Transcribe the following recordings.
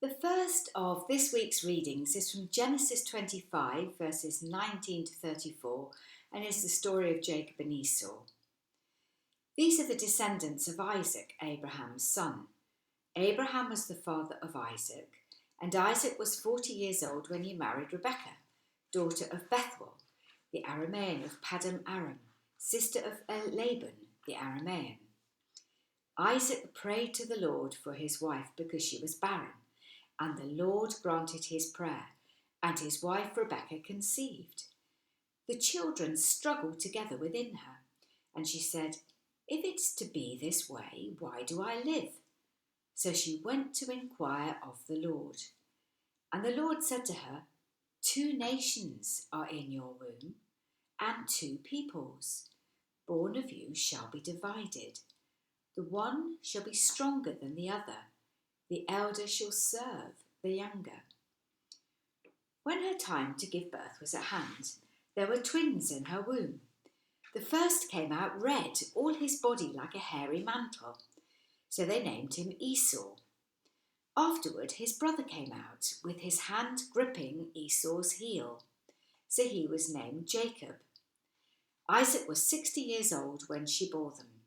The first of this week's readings is from Genesis 25, verses 19 to 34, and is the story of Jacob and Esau. These are the descendants of Isaac, Abraham's son. Abraham was the father of Isaac, and Isaac was 40 years old when he married Rebekah, daughter of Bethuel, the Aramean of Paddan Aram, sister of Laban, the Aramean. Isaac prayed to the Lord for his wife because she was barren, and the Lord granted his prayer, and his wife Rebekah conceived. The children struggled together within her, and she said, "If it's to be this way, why do I live?" So she went to inquire of the Lord. And the Lord said to her, "2 nations are in your womb, and 2 peoples, born of you, shall be divided. The one shall be stronger than the other. The elder shall serve the younger." When her time to give birth was at hand, there were twins in her womb. The first came out red, all his body like a hairy mantle. So they named him Esau. Afterward, his brother came out, with his hand gripping Esau's heel. So he was named Jacob. Isaac was 60 years old when she bore them.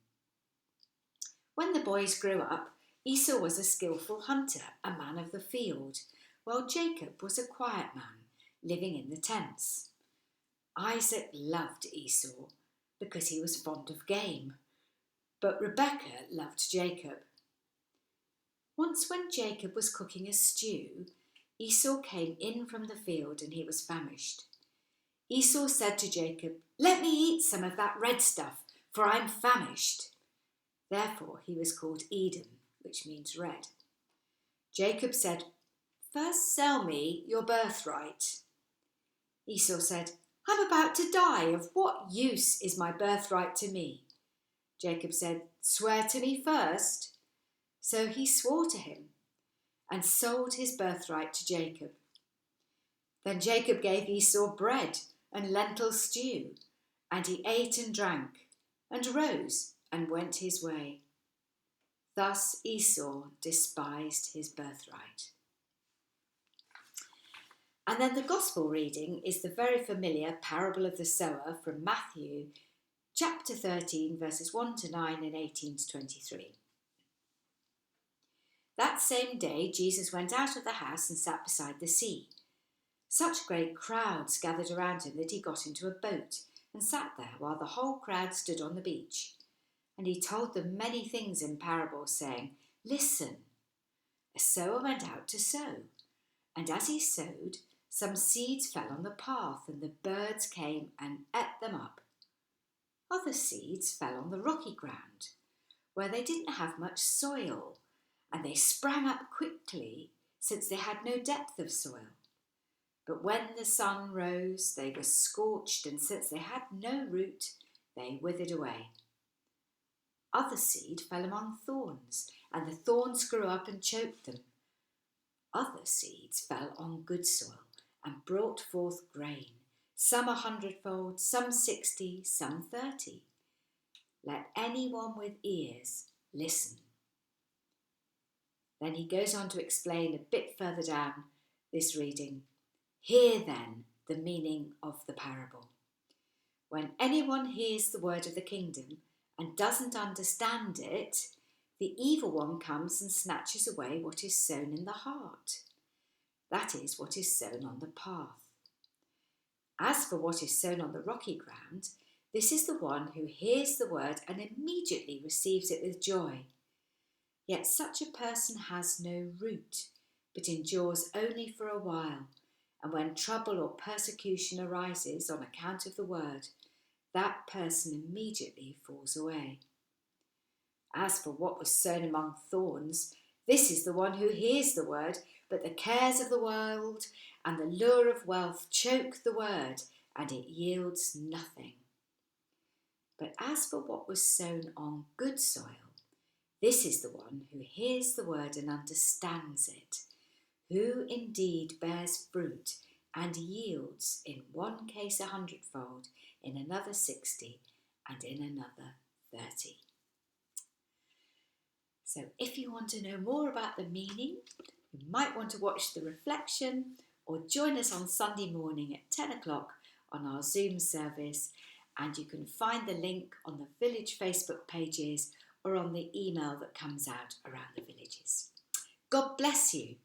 When the boys grew up, Esau was a skillful hunter, a man of the field, while Jacob was a quiet man, living in the tents. Isaac loved Esau because he was fond of game, but Rebekah loved Jacob. Once when Jacob was cooking a stew, Esau came in from the field and he was famished. Esau said to Jacob, "Let me eat some of that red stuff, for I'm famished." Therefore he was called Edom, which means red. Jacob said, "First sell me your birthright." Esau said, "I'm about to die. Of what use is my birthright to me?" Jacob said, "Swear to me first." So he swore to him and sold his birthright to Jacob. Then Jacob gave Esau bread and lentil stew, and he ate and drank, and rose and went his way. Thus Esau despised his birthright. And then the Gospel reading is the very familiar parable of the sower from Matthew chapter 13, verses 1 to 9 and 18 to 23. That same day Jesus went out of the house and sat beside the sea. Such great crowds gathered around him that he got into a boat and sat there while the whole crowd stood on the beach. And he told them many things in parables, saying, "Listen, a sower went out to sow, and as he sowed, some seeds fell on the path, and the birds came and ate them up. Other seeds fell on the rocky ground, where they didn't have much soil, and they sprang up quickly, since they had no depth of soil. But when the sun rose, they were scorched, and since they had no root, they withered away. Other seed fell among thorns, and the thorns grew up and choked them. Other seeds fell on good soil and brought forth grain, some 100-fold, some 60, some 30. Let anyone with ears listen." Then he goes on to explain a bit further down this reading. "Hear then the meaning of the parable. When anyone hears the word of the kingdom and doesn't understand it, the evil one comes and snatches away what is sown in the heart. That is what is sown on the path. As for what is sown on the rocky ground, this is the one who hears the word and immediately receives it with joy. Yet such a person has no root, but endures only for a while, and when trouble or persecution arises on account of the word, that person immediately falls away. As for what was sown among thorns, this is the one who hears the word, but the cares of the world and the lure of wealth choke the word, and it yields nothing. But as for what was sown on good soil, this is the one who hears the word and understands it, who indeed bears fruit and yields in one case 100-fold, in another 60, and in another 30. So if you want to know more about the meaning You might want to watch the reflection or join us on Sunday morning at 10 o'clock on our Zoom service, and you can find the link on the village Facebook pages or on the email that comes out around the villages. God bless you.